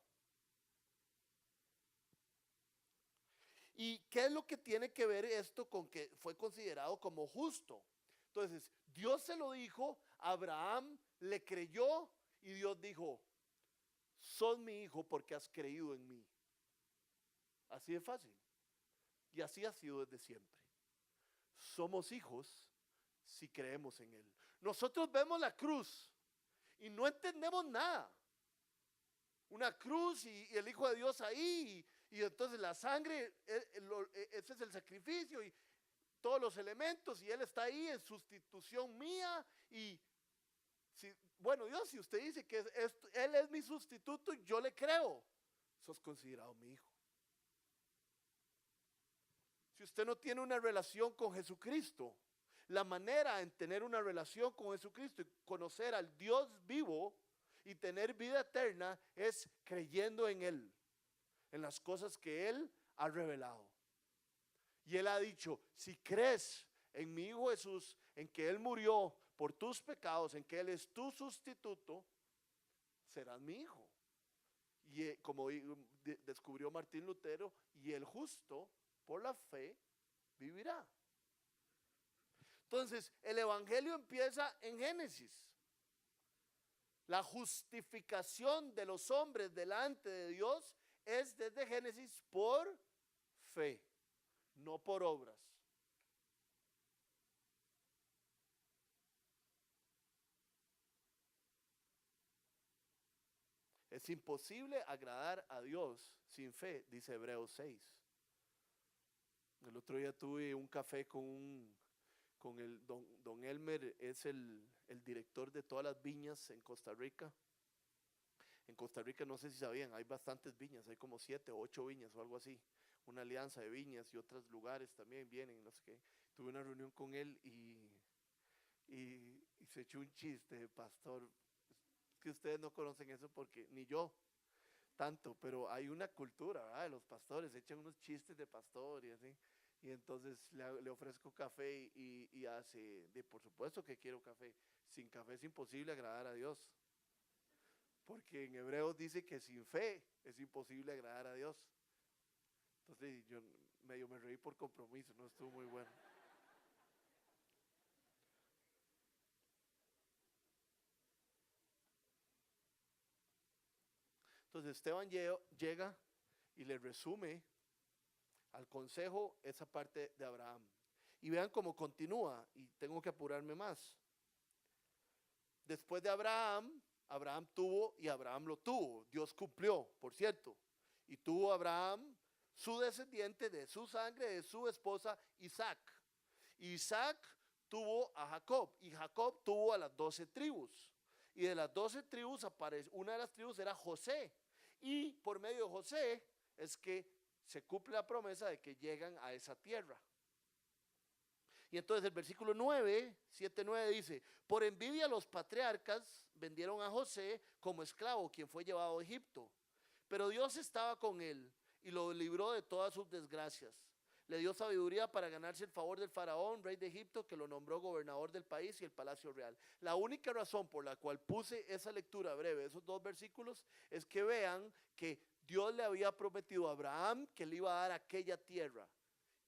A: ¿Y qué es lo que tiene que ver esto con que fue considerado como justo? Entonces, Dios se lo dijo, Abraham le creyó y Dios dijo, sos mi hijo porque has creído en mí. Así de fácil. Y así ha sido desde siempre. Somos hijos si creemos en Él. Nosotros vemos la cruz y no entendemos nada. Una cruz y el Hijo de Dios ahí y entonces la sangre, ese es el sacrificio y todos los elementos y Él está ahí en sustitución mía y bueno, Dios, si usted dice que Él es mi sustituto, yo le creo, sos considerado mi hijo. Si usted no tiene una relación con Jesucristo, la manera en tener una relación con Jesucristo y conocer al Dios vivo y tener vida eterna es creyendo en Él, en las cosas que Él ha revelado. Y Él ha dicho, si crees en mi Hijo Jesús, en que Él murió por tus pecados, en que Él es tu sustituto, serás mi hijo. Y como descubrió Martín Lutero, y el justo por la fe vivirá. Entonces, el evangelio empieza en Génesis. La justificación de los hombres delante de Dios es desde Génesis por fe, no por obras. Es imposible agradar a Dios sin fe, dice Hebreos 6. El otro día tuve un café con el don Elmer, es el director de todas las viñas en Costa Rica. En Costa Rica, no sé si sabían, hay bastantes viñas, hay como 7 o 8 viñas o algo así. Una alianza de viñas y otros lugares también vienen, no sé qué. Tuve una reunión con él y se echó un chiste, pastor. Es que ustedes no conocen eso porque ni yo tanto, pero hay una cultura, ¿verdad? De los pastores, echan unos chistes de pastor y así. Y entonces le ofrezco café y hace, por supuesto que quiero café. Sin café es imposible agradar a Dios. Porque en Hebreos dice que sin fe es imposible agradar a Dios. Entonces yo medio me reí por compromiso, no estuvo muy bueno. Entonces Esteban llega y le resume al consejo esa parte de Abraham. Y vean cómo continúa, y tengo que apurarme más. Después de Abraham, Abraham tuvo y Abraham lo tuvo. Dios cumplió, por cierto. Y tuvo Abraham su descendiente de su sangre, de su esposa Isaac. Isaac tuvo a Jacob y Jacob tuvo a las 12 tribus. Y de las 12 tribus, una de las tribus era José. Y por medio de José es que se cumple la promesa de que llegan a esa tierra. Y entonces el versículo 9, 7, 9 dice, por envidia los patriarcas vendieron a José como esclavo, quien fue llevado a Egipto. Pero Dios estaba con él y lo libró de todas sus desgracias. Le dio sabiduría para ganarse el favor del faraón, rey de Egipto, que lo nombró gobernador del país y el palacio real. La única razón por la cual puse esa lectura breve, esos 2 versículos, es que vean que Dios le había prometido a Abraham que le iba a dar aquella tierra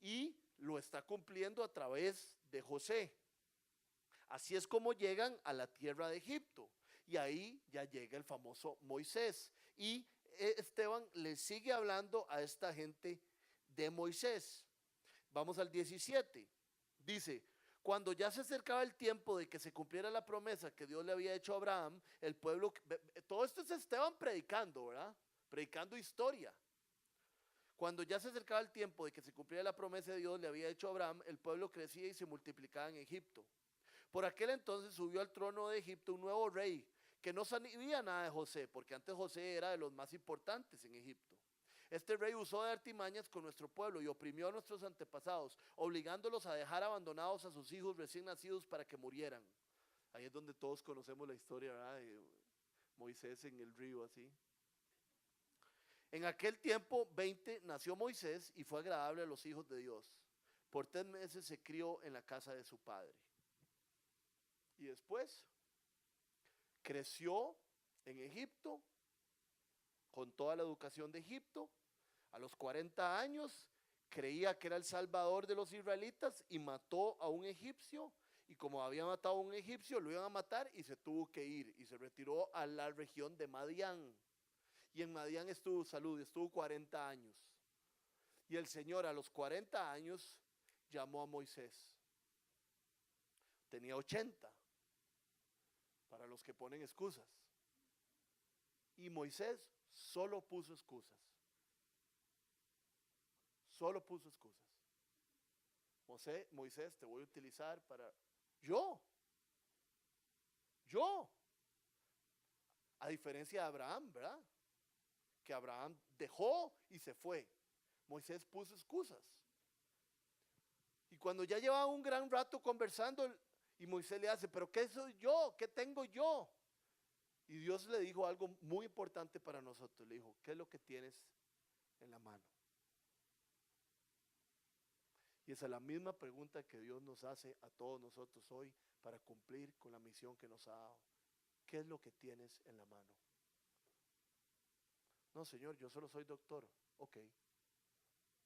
A: y lo está cumpliendo a través de José. Así es como llegan a la tierra de Egipto y ahí ya llega el famoso Moisés y Esteban le sigue hablando a esta gente de Moisés. Vamos al 17. Dice, cuando ya se acercaba el tiempo de que se cumpliera la promesa que Dios le había hecho a Abraham, el pueblo, todo esto es Esteban predicando, ¿verdad? Predicando historia. Cuando ya se acercaba el tiempo de que se cumpliera la promesa de Dios le había hecho a Abraham, el pueblo crecía y se multiplicaba en Egipto. Por aquel entonces subió al trono de Egipto un nuevo rey que no sabía nada de José, porque antes José era de los más importantes en Egipto. Este rey usó de artimañas con nuestro pueblo y oprimió a nuestros antepasados, obligándolos a dejar abandonados a sus hijos recién nacidos para que murieran. Ahí es donde todos conocemos la historia, ¿verdad? De Moisés en el río así. En aquel tiempo, 20, nació Moisés y fue agradable a los hijos de Dios. Por 3 meses se crió en la casa de su padre. Y después creció en Egipto con toda la educación de Egipto. A los 40 años creía que era el salvador de los israelitas y mató a un egipcio. Y como había matado a un egipcio, lo iban a matar y se tuvo que ir. Y se retiró a la región de Madián. Y en Madián estuvo salud, estuvo 40 años. Y el Señor a los 40 años llamó a Moisés. Tenía 80, para los que ponen excusas. Y Moisés solo puso excusas. Solo puso excusas. Moisés, te voy a utilizar para... Yo. A diferencia de Abraham, ¿verdad? Que Abraham dejó y se fue. Moisés puso excusas. Y cuando ya llevaba un gran rato conversando, y Moisés le hace, pero ¿qué soy yo? ¿Qué tengo yo? Y Dios le dijo algo muy importante para nosotros. Le dijo, ¿qué es lo que tienes en la mano? Y esa es la misma pregunta que Dios nos hace a todos nosotros hoy para cumplir con la misión que nos ha dado. ¿Qué es lo que tienes en la mano? No, Señor, yo solo soy doctor. Ok,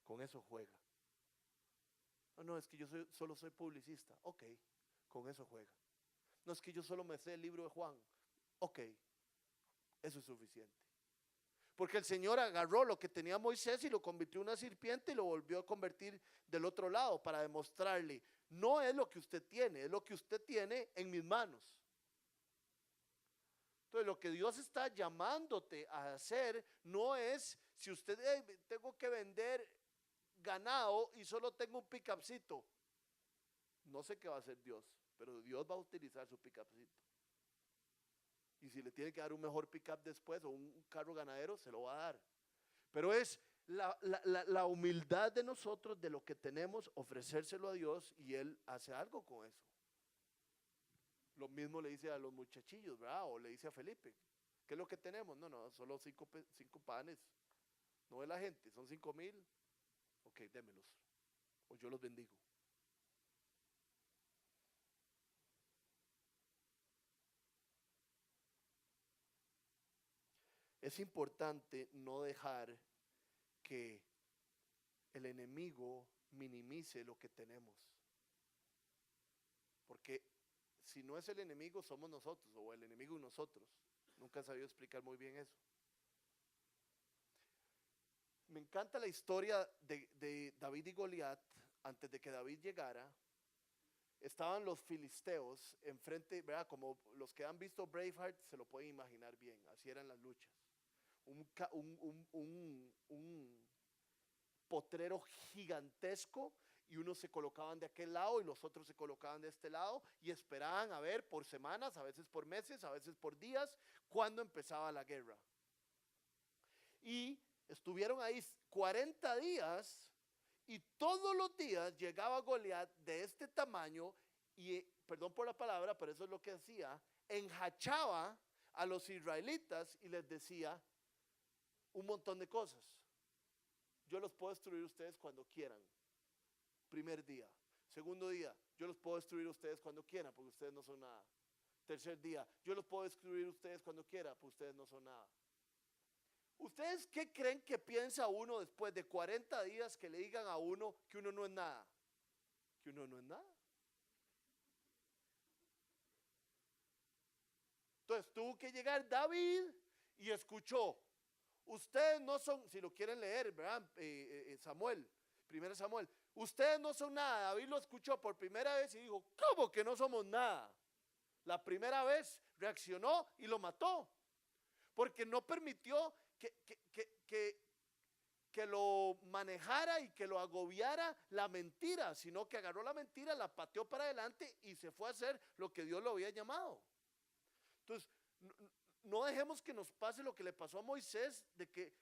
A: con eso juega. No, es que yo solo soy publicista. Ok, con eso juega. No, es que yo solo me sé el libro de Juan. Ok, eso es suficiente. Porque el Señor agarró lo que tenía Moisés y lo convirtió en una serpiente y lo volvió a convertir del otro lado para demostrarle, no es lo que usted tiene, es lo que usted tiene en mis manos. Entonces lo que Dios está llamándote a hacer no es, si usted, tengo que vender ganado y solo tengo un pickupcito. No sé qué va a hacer Dios, pero Dios va a utilizar su pickupcito. Y si le tiene que dar un mejor pickup después o un carro ganadero, se lo va a dar. Pero es la humildad de nosotros, de lo que tenemos, ofrecérselo a Dios y Él hace algo con eso. Lo mismo le dice a los muchachillos, ¿verdad? O le dice a Felipe, ¿qué es lo que tenemos? No, solo 5 panes. No ve la gente, son 5,000. Ok, démelos. O yo los bendigo. Es importante no dejar que el enemigo minimice lo que tenemos. Porque si no es el enemigo, somos nosotros, o el enemigo y nosotros. Nunca he sabido explicar muy bien eso. Me encanta la historia de David y Goliat. Antes de que David llegara, estaban los filisteos enfrente, ¿verdad? Como los que han visto Braveheart se lo pueden imaginar bien, así eran las luchas. Un potrero gigantesco y unos se colocaban de aquel lado y los otros se colocaban de este lado y esperaban a ver por semanas, a veces por meses, a veces por días, cuándo empezaba la guerra. Y estuvieron ahí 40 días y todos los días llegaba Goliat de este tamaño y, perdón por la palabra, pero eso es lo que hacía, enjachaba a los israelitas y les decía un montón de cosas. Yo los puedo destruir ustedes cuando quieran. Primer día. Segundo día, yo los puedo destruir ustedes cuando quieran, porque ustedes no son nada. Tercer día, yo los puedo destruir ustedes cuando quieran, porque ustedes no son nada. ¿Ustedes qué creen que piensa uno después de 40 días que le digan a uno que uno no es nada? Que uno no es nada. Entonces tuvo que llegar David y escuchó. Ustedes no son, si lo quieren leer, ¿verdad? Samuel, 1 Samuel. Ustedes no son nada. David lo escuchó por primera vez y dijo, ¿cómo que no somos nada? La primera vez reaccionó y lo mató, porque no permitió que lo manejara y que lo agobiara la mentira, sino que agarró la mentira, la pateó para adelante y se fue a hacer lo que Dios lo había llamado. Entonces, no dejemos que nos pase lo que le pasó a Moisés, de que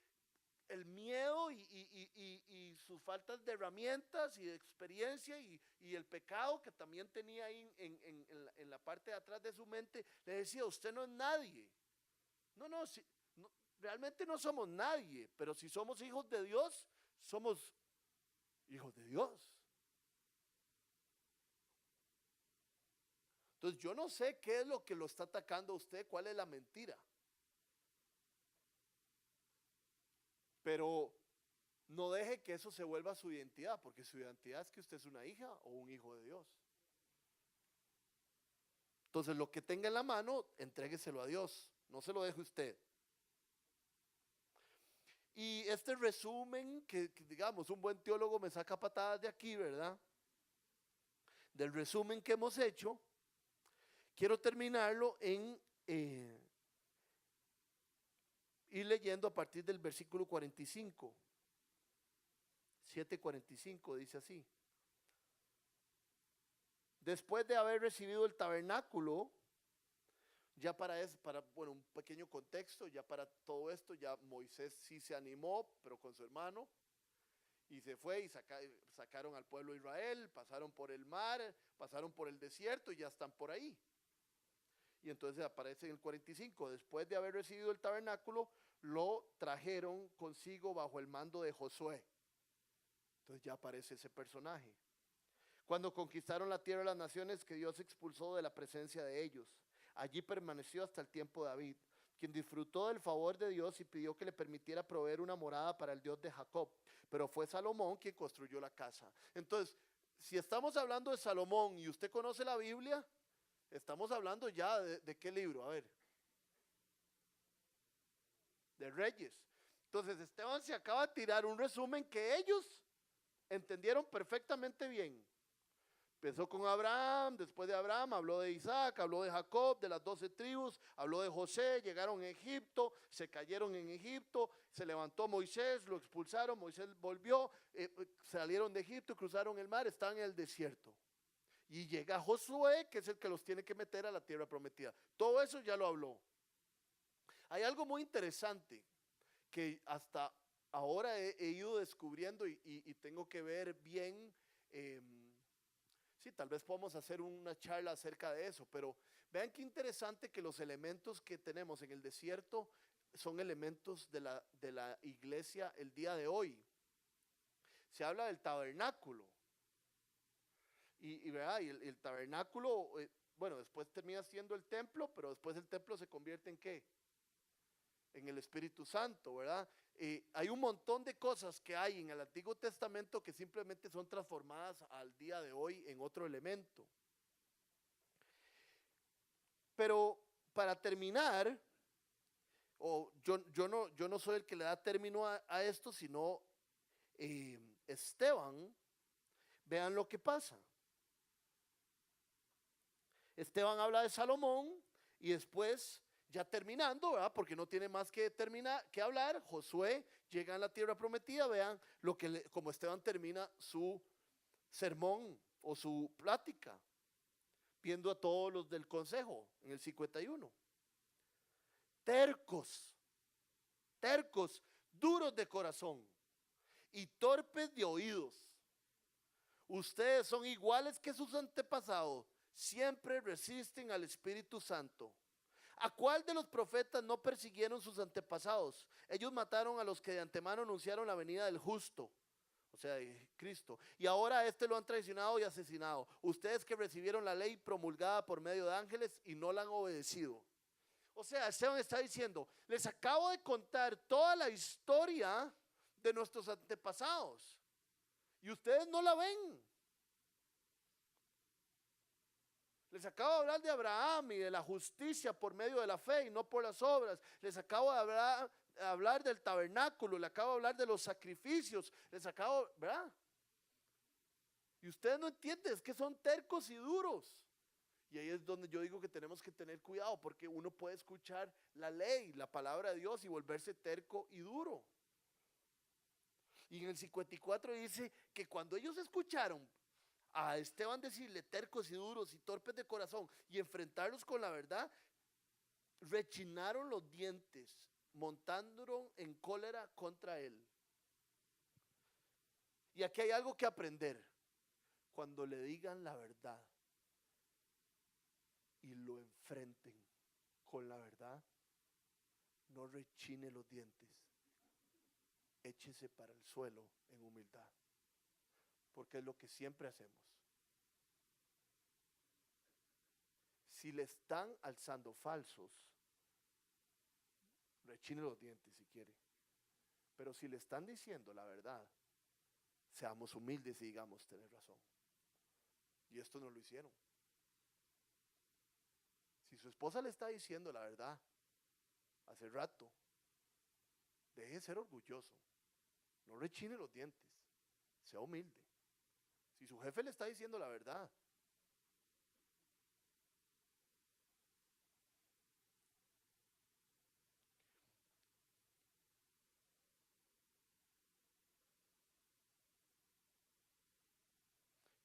A: el miedo y sus faltas de herramientas y de experiencia y el pecado que también tenía ahí en la parte de atrás de su mente, le decía, usted no es nadie. No, si, no, realmente no somos nadie, pero si somos hijos de Dios, somos hijos de Dios. Entonces yo no sé qué es lo que lo está atacando a usted, cuál es la mentira. Pero no deje que eso se vuelva su identidad, porque su identidad es que usted es una hija o un hijo de Dios. Entonces lo que tenga en la mano, entrégueselo a Dios, no se lo deje usted. Y este resumen, que digamos, un buen teólogo me saca patadas de aquí, ¿verdad? Del resumen que hemos hecho, quiero terminarlo en ir leyendo a partir del versículo 45. 7:45 dice así. Después de haber recibido el tabernáculo, ya para bueno, un pequeño contexto, ya para todo esto, ya Moisés sí se animó, pero con su hermano, y se fue y sacaron al pueblo de Israel, pasaron por el mar, pasaron por el desierto y ya están por ahí. Y entonces aparece en el 45, después de haber recibido el tabernáculo, lo trajeron consigo bajo el mando de Josué. Entonces ya aparece ese personaje. Cuando conquistaron la tierra de las naciones que Dios expulsó de la presencia de ellos, allí permaneció hasta el tiempo de David, quien disfrutó del favor de Dios y pidió que le permitiera proveer una morada para el Dios de Jacob. Pero fue Salomón quien construyó la casa. Entonces, si estamos hablando de Salomón y usted conoce la Biblia, estamos hablando ya de qué libro, a ver. De Reyes. Entonces Esteban se acaba de tirar un resumen que ellos entendieron perfectamente bien. Empezó con Abraham, después de Abraham habló de Isaac, habló de Jacob, de las 12 tribus, habló de José, llegaron a Egipto, se cayeron en Egipto, se levantó Moisés, lo expulsaron, Moisés volvió, salieron de Egipto, cruzaron el mar, están en el desierto. Y llega Josué, que es el que los tiene que meter a la tierra prometida. Todo eso ya lo habló. Hay algo muy interesante que hasta ahora he ido descubriendo y tengo que ver bien. Sí, tal vez podamos hacer una charla acerca de eso, pero vean qué interesante que los elementos que tenemos en el desierto son elementos de la iglesia el día de hoy. Se habla del tabernáculo. ¿Verdad? Y el tabernáculo, bueno, después termina siendo el templo, pero después el templo se convierte en ¿qué? En el Espíritu Santo, ¿verdad? Hay un montón de cosas que hay en el Antiguo Testamento que simplemente son transformadas al día de hoy en otro elemento. Pero para terminar, yo no soy el que le da término a esto, sino Esteban. Vean lo que pasa. Esteban habla de Salomón y después, ya terminando, ¿verdad? Porque no tiene más que hablar, Josué llega a la tierra prometida. Vean como Esteban termina su sermón o su plática, viendo a todos los del consejo en el 51. Tercos, duros de corazón y torpes de oídos. Ustedes son iguales que sus antepasados, siempre resisten al Espíritu Santo. ¿A cuál de los profetas no persiguieron sus antepasados? Ellos mataron a los que de antemano anunciaron la venida del justo, o sea, de Cristo. Y ahora a este lo han traicionado y asesinado. Ustedes que recibieron la ley promulgada por medio de ángeles y no la han obedecido. O sea, Esteban está diciendo, les acabo de contar toda la historia de nuestros antepasados y ustedes no la ven. Les acabo de hablar de Abraham y de la justicia por medio de la fe y no por las obras. Les acabo de hablar del tabernáculo, les acabo de hablar de los sacrificios, les acabo, ¿verdad? Y ustedes no entienden, es que son tercos y duros. Y ahí es donde yo digo que tenemos que tener cuidado, porque uno puede escuchar la ley, la palabra de Dios y volverse terco y duro. Y en el 54 dice que cuando ellos escucharon a Esteban decirle tercos y duros y torpes de corazón y enfrentarlos con la verdad, rechinaron los dientes, montándolo en cólera contra él. Y aquí hay algo que aprender. Cuando le digan la verdad y lo enfrenten con la verdad, no rechine los dientes, échese para el suelo en humildad, porque es lo que siempre hacemos. Si le están alzando falsos, rechine los dientes si quiere, pero si le están diciendo la verdad, seamos humildes y digamos tener razón. Y esto no lo hicieron. Si su esposa le está diciendo la verdad hace rato, deje de ser orgulloso, no rechine los dientes, sea humilde. Si su jefe le está diciendo la verdad,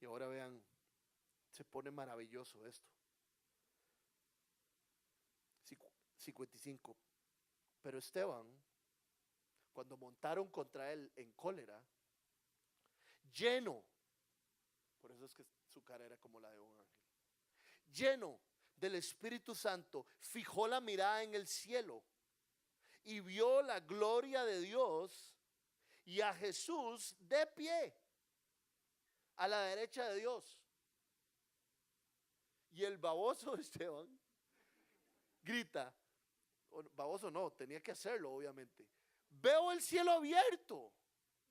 A: y ahora vean, se pone maravilloso esto. 55. Pero Esteban, cuando montaron contra él en cólera, lleno, por eso es que su cara era como la de un ángel, lleno del Espíritu Santo, fijó la mirada en el cielo y vio la gloria de Dios y a Jesús de pie a la derecha de Dios. Y el baboso Esteban grita, baboso no, tenía que hacerlo obviamente. Veo el cielo abierto,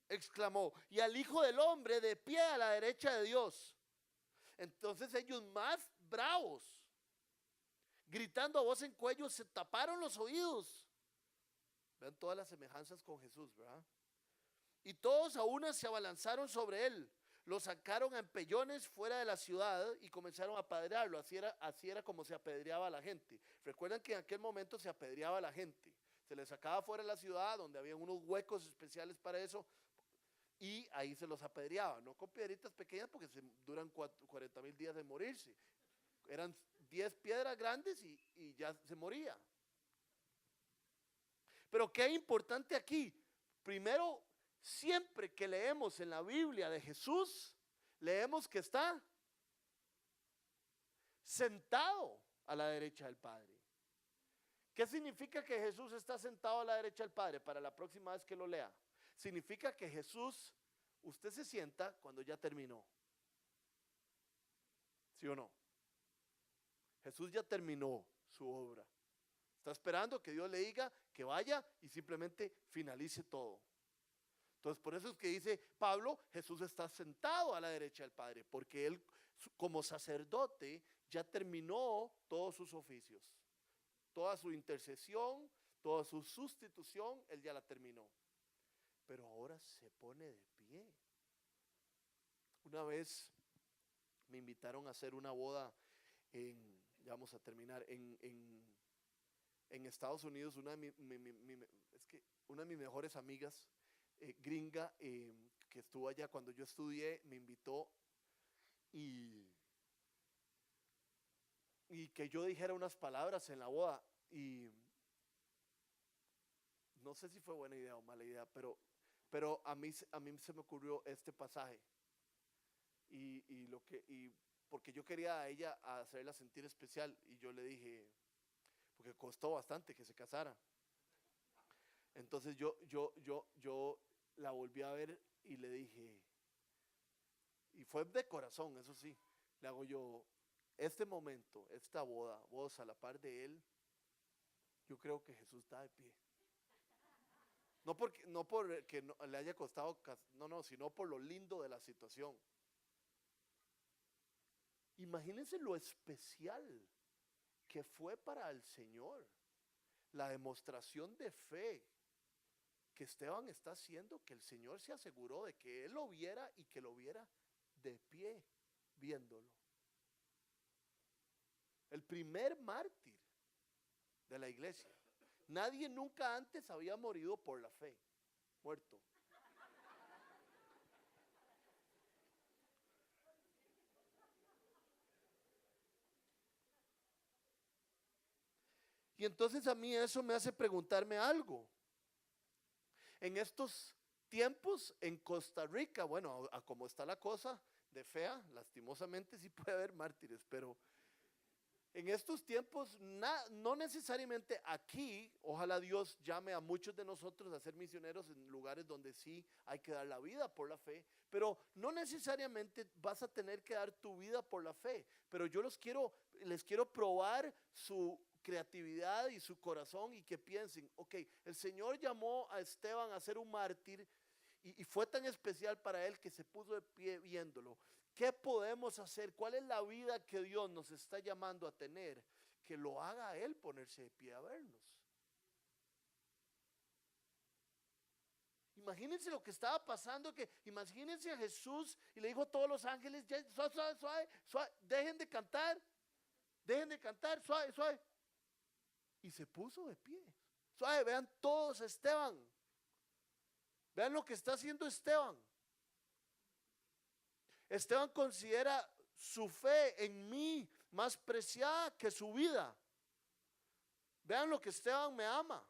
A: exclamó, y al Hijo del Hombre de pie a la derecha de Dios. Entonces ellos más bravos, gritando a voz en cuello, se taparon los oídos. Vean todas las semejanzas con Jesús, ¿verdad? Y todos a una se abalanzaron sobre él, lo sacaron a empellones fuera de la ciudad y comenzaron a apedrearlo. Así era como se apedreaba a la gente. Recuerdan que en aquel momento se apedreaba a la gente. Se les sacaba fuera de la ciudad, donde había unos huecos especiales para eso, y ahí se los apedreaba. No con piedritas pequeñas, porque duran 40,000 días de morirse. Eran 10 piedras grandes y ya se moría. Pero qué importante aquí. Primero, siempre que leemos en la Biblia de Jesús, leemos que está sentado a la derecha del Padre. ¿Qué significa que Jesús está sentado a la derecha del Padre? Para la próxima vez que lo lea. Significa que Jesús, usted se sienta cuando ya terminó. ¿Sí o no? Jesús ya terminó su obra. Está esperando que Dios le diga que vaya y simplemente finalice todo. Entonces, por eso es que dice Pablo, Jesús está sentado a la derecha del Padre, porque él como sacerdote ya terminó todos sus oficios. Toda su intercesión, toda su sustitución, él ya la terminó. Pero ahora se pone de pie. Una vez me invitaron a hacer una boda ya vamos a terminar, en Estados Unidos. Una de mis mejores amigas, gringa, que estuvo allá cuando yo estudié, me invitó y que yo dijera unas palabras en la boda, y no sé si fue buena idea o mala idea, pero a mí se me ocurrió este pasaje, y porque yo quería a ella hacerla sentir especial, y yo le dije, porque costó bastante que se casara. Entonces yo la volví a ver y le dije, y fue de corazón, eso sí, le hago yo, este momento, esta boda, vos a la par de él, yo creo que Jesús está de pie. No porque no le haya costado, no, sino por lo lindo de la situación. Imagínense lo especial que fue para el Señor, la demostración de fe que Esteban está haciendo, que el Señor se aseguró de que él lo viera y que lo viera de pie viéndolo. El primer mártir de la iglesia. Nadie nunca antes había morido por la fe, muerto. Y entonces a mí eso me hace preguntarme algo. En estos tiempos en Costa Rica, bueno, a como está la cosa de fea, lastimosamente sí puede haber mártires, pero en estos tiempos no necesariamente aquí, ojalá Dios llame a muchos de nosotros a ser misioneros en lugares donde sí hay que dar la vida por la fe, pero no necesariamente vas a tener que dar tu vida por la fe, pero yo les quiero probar su creatividad y su corazón y que piensen, ok, el Señor llamó a Esteban a ser un mártir y fue tan especial para él que se puso de pie viéndolo. ¿Qué podemos hacer? ¿Cuál es la vida que Dios nos está llamando a tener? Que lo haga a él ponerse de pie a vernos. Imagínense lo que estaba pasando, que imagínense a Jesús y le dijo a todos los ángeles, ya, suave, suave, suave, suave, dejen de cantar, suave, suave. Y se puso de pie. Suave, vean todos a Esteban. Vean lo que está haciendo Esteban. Esteban considera su fe en mí más preciada que su vida. Vean lo que Esteban me ama.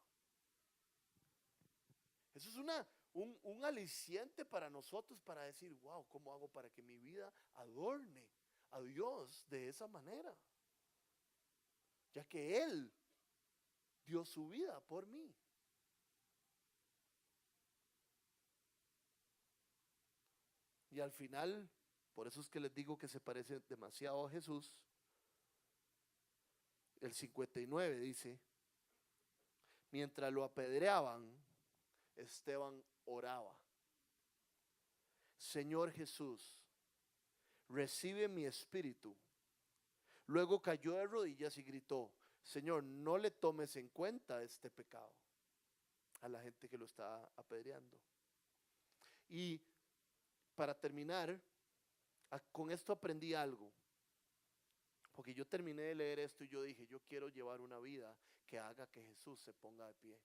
A: Eso es un aliciente para nosotros para decir, wow, ¿cómo hago para que mi vida adorne a Dios de esa manera? Ya que Él dio su vida por mí. Y al final, por eso es que les digo que se parece demasiado a Jesús. El 59 dice, mientras lo apedreaban, Esteban oraba. Señor Jesús, recibe mi espíritu. Luego cayó de rodillas y gritó, Señor, no le tomes en cuenta este pecado a la gente que lo está apedreando. Y para terminar, con esto aprendí algo. Porque yo terminé de leer esto y yo dije, yo quiero llevar una vida que haga que Jesús se ponga de pie.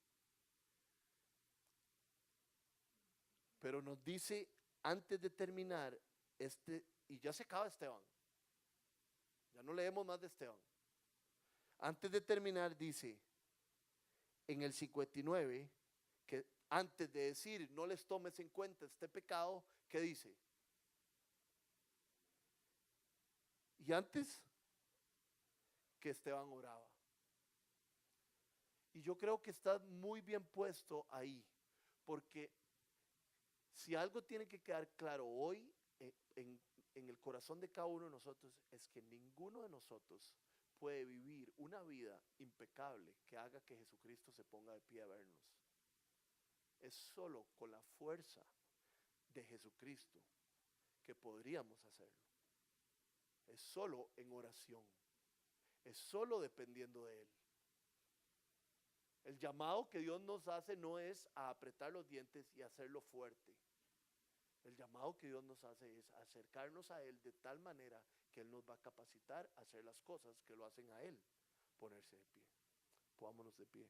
A: Pero nos dice, antes de terminar, y ya se acaba Esteban. Ya no leemos más de Esteban. Antes de terminar dice, en el 59, que antes de decir, no les tomes en cuenta este pecado, ¿qué dice? Y antes que Esteban oraba. Y yo creo que está muy bien puesto ahí, porque si algo tiene que quedar claro hoy en el corazón de cada uno de nosotros es que ninguno de nosotros puede vivir una vida impecable que haga que Jesucristo se ponga de pie a vernos. Es solo con la fuerza de Jesucristo que podríamos hacerlo. Es solo en oración. Es solo dependiendo de Él. El llamado que Dios nos hace no es a apretar los dientes y hacerlo fuerte. El llamado que Dios nos hace es acercarnos a Él de tal manera que Él nos va a capacitar a hacer las cosas que lo hacen a Él ponerse de pie. Pongámonos de pie.